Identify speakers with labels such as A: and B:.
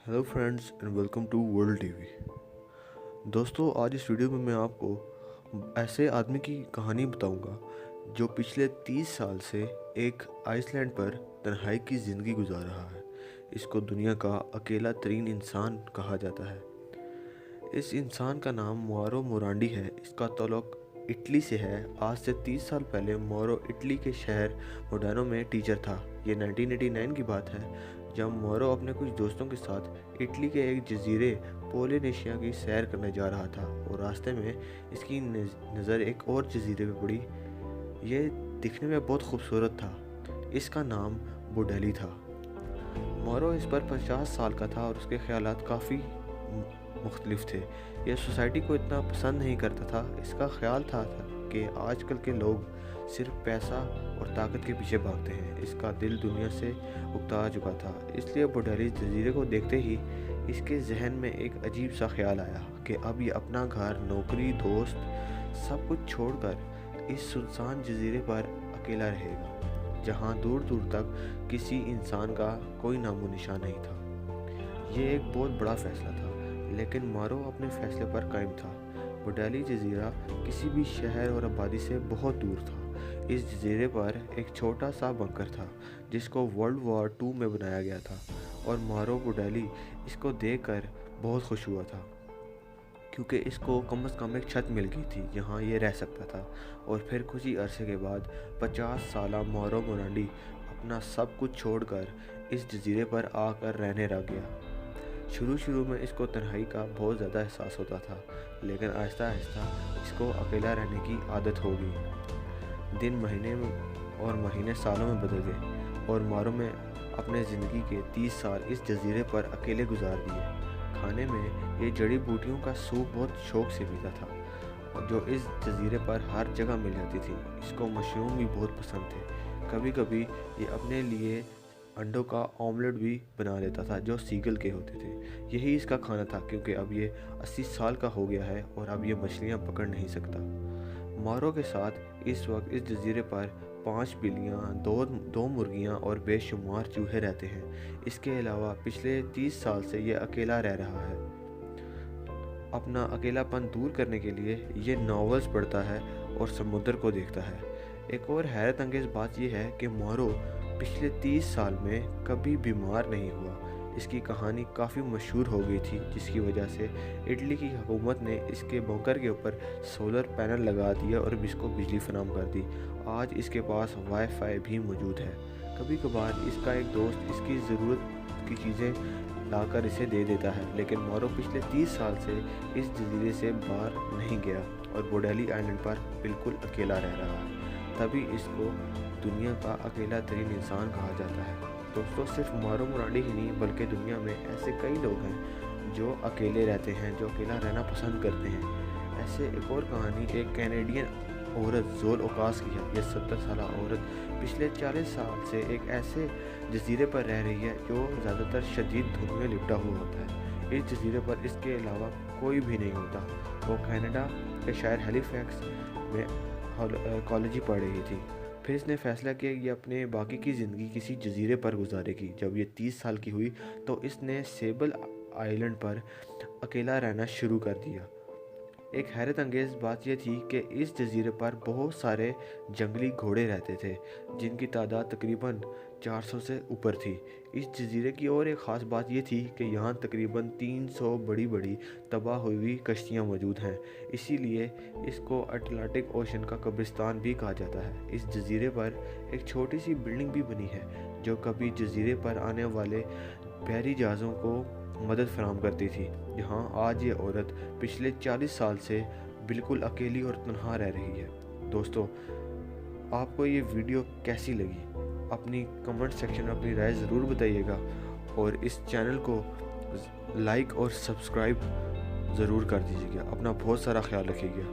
A: Hello friends and welcome to world TV. दोस्तों, आज इस वीडियो में मैं आपको ऐसे आदमी की कहानी बताऊंगा जो पिछले 30 साल से एक आइसलैंड पर तन्हाई की ज़िंदगी गुजार रहा है। इसको दुनिया का अकेला तरीन इंसान कहा जाता है। इस इंसान का नाम मारो मोरांडी है। इसका ताल्लुक इटली से है। आज से 30 साल पहले मारो इटली के शहर मोडेनो में टीचर था। ये 1989 की बात है, जब मोरो अपने कुछ दोस्तों के साथ इटली के एक जजीरे पोलिनेशिया की सैर करने जा रहा था और रास्ते में इसकी नज़र एक और जजीरे पे पड़ी। ये दिखने में बहुत खूबसूरत था। इसका नाम बुडेली था। मोरो इस पर 50 साल का था और उसके ख्यालात काफ़ी मुख्तलिफ थे। यह सोसाइटी को इतना पसंद नहीं करता था। इसका ख्याल था कि आजकल के लोग सिर्फ पैसा और ताकत के पीछे भागते हैं। इसका दिल दुनिया से उकता चुका था। इसलिए बुडेली जजीरे को देखते ही इसके जहन में एक अजीब सा ख्याल आया कि अब ये अपना घर, नौकरी, दोस्त सब कुछ छोड़कर इस सुनसान जजीरे पर अकेला रहेगा, जहाँ दूर दूर तक किसी इंसान का कोई नामो निशान नहीं था। ये एक बहुत बड़ा फैसला था, लेकिन मारो अपने फैसले पर कायम था। बुडेली जजीरा किसी भी शहर और आबादी से बहुत दूर था। इस जजीरे पर एक छोटा सा बंकर था जिसको वर्ल्ड वॉर 2 में बनाया गया था और मारो बुडेली इसको देखकर बहुत खुश हुआ था, क्योंकि इसको कम से कम एक छत मिल गई थी जहाँ ये रह सकता था। और फिर कुछ ही अरसे के बाद 50 साला मारो मोरांडी अपना सब कुछ छोड़कर इस जजीरे पर आकर रहने लग गया। शुरू में इसको तन्हाई का बहुत ज़्यादा एहसास होता था, लेकिन आहिस्ता आहिस्ता इसको अकेला रहने की आदत हो गई। दिन महीने सालों में बदल गए और मारो में अपने ज़िंदगी के 30 साल इस जजीरे पर अकेले गुजार दिए। खाने में ये जड़ी बूटियों का सूप बहुत शौक से पीता था, और जो इस जजीरे पर हर जगह मिल जाती थी। इसको मशरूम भी बहुत पसंद थे। कभी कभी ये अपने लिए अंडों का ऑमलेट भी बना लेता था जो सीगल के होते थे। यही इसका खाना था, क्योंकि अब ये 80 साल का हो गया है और अब ये मछलियाँ पकड़ नहीं सकता। मारो के साथ इस वक्त इस जजीरे पर 5 बिल्लियाँ, दो मुर्गियाँ और बेशुमार चूहे रहते हैं। इसके अलावा पिछले 30 साल से ये अकेला रह रहा है। अपना अकेलापन दूर करने के लिए ये नॉवेल्स पढ़ता है और समुद्र को देखता है। एक और हैरत अंगेज़ बात यह है कि मारो पिछले 30 साल में कभी बीमार नहीं हुआ। इसकी कहानी काफ़ी मशहूर हो गई थी, जिसकी वजह से इटली की हुकूमत ने इसके बंकर के ऊपर सोलर पैनल लगा दिया और इसको बिजली फराहम कर दी। आज इसके पास वाईफाई भी मौजूद है। कभी कभार इसका एक दोस्त इसकी ज़रूरत की चीज़ें लाकर इसे दे देता है, लेकिन मारो पिछले 30 साल से इस जजीरे से बाहर नहीं गया और बुडेली आइलैंड पर बिल्कुल अकेला रह रहा है। तभी इसको दुनिया का अकेला तरीन इंसान कहा जाता है। दोस्तों, सिर्फ मारो मोरांडी ही नहीं, बल्कि दुनिया में ऐसे कई लोग हैं जो अकेले रहते हैं, जो अकेला रहना पसंद करते हैं। ऐसे एक और कहानी एक कैनेडियन औरत जोल ओकास की है। यह 70 साल औरत पिछले 40 साल से एक ऐसे जजीरे पर रह रही है जो ज़्यादातर शदीद धुंध में लिपटा हुआ होता है। इस जजीरे पर इसके अलावा कोई भी नहीं होता। वो कनाडा के शहर हैलिफैक्स में कॉलेज पढ़ रही थी। फिर इसने फैसला किया कि अपने बाकी की ज़िंदगी किसी जजीरे पर गुजारेगी। जब ये 30 साल की हुई तो इसने सेबल आइलैंड पर अकेला रहना शुरू कर दिया। एक हैरत अंगेज़ बात यह थी कि इस जजीरे पर बहुत सारे जंगली घोड़े रहते थे, जिनकी तादाद तकरीबन 400 से ऊपर थी। इस जजीरे की और एक ख़ास बात यह थी कि यहाँ तकरीबन 300 बड़ी बड़ी तबाह हुई कश्तियाँ मौजूद हैं। इसीलिए इसको अटलांटिक ओशन का कब्रिस्तान भी कहा जाता है। इस जजीरे पर एक छोटी सी बिल्डिंग भी बनी है जो कभी जजीरे पर आने वाले बहरी जहाज़ों को मदद फराहम करती थी। यहाँ आज ये औरत पिछले 40 साल से बिल्कुल अकेली और तन्हा रह रही है। दोस्तों, आपको ये वीडियो कैसी लगी? अपनी कमेंट सेक्शन में अपनी राय ज़रूर बताइएगा और इस चैनल को लाइक और सब्सक्राइब ज़रूर कर दीजिएगा। अपना बहुत सारा ख्याल रखिएगा।